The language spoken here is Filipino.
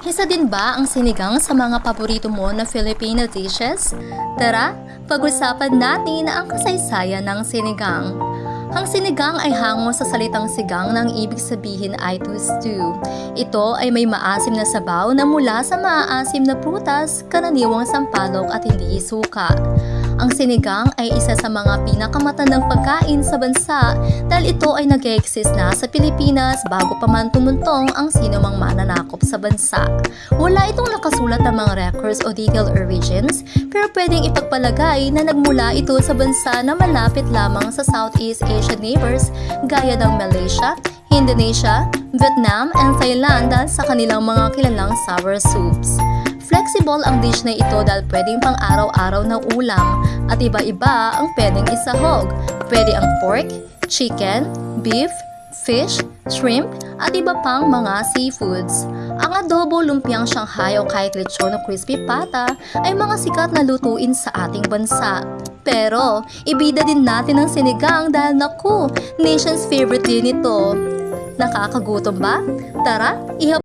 Isa din ba ang sinigang sa mga paborito mo na Filipino dishes? Tara, pag-usapan natin ang kasaysayan ng sinigang. Ang sinigang ay hango sa salitang sigang na ang ibig sabihin ay to stew. Ito ay may maasim na sabaw na mula sa maaasim na prutas, karaniwang sampalok at hindi suka. Ang sinigang ay isa sa mga pinakamatandang pagkain sa bansa dahil ito ay nag-exist na sa Pilipinas bago pa man tumuntong ang sinumang mananakop sa bansa. Wala itong nakasulat na mga records o detailed origins, pero pwedeng ipagpalagay na nagmula ito sa bansa na malapit lamang sa Southeast Asian neighbors gaya ng Malaysia, Indonesia, Vietnam, and Thailand dahil sa kanilang mga kilalang sour soups. Flexible ang dish na ito dahil pwedeng pang araw-araw na ulam at iba-iba ang pwedeng isahog. Pwede ang pork, chicken, beef, fish, shrimp at iba pang mga seafoods. Ang adobo, lumpiang Shanghai o kahit lechon o crispy pata ay mga sikat na lutuin sa ating bansa. Pero, ibida din natin ang sinigang dahil naku, nation's favorite din ito. Nakakagutom ba? Tara,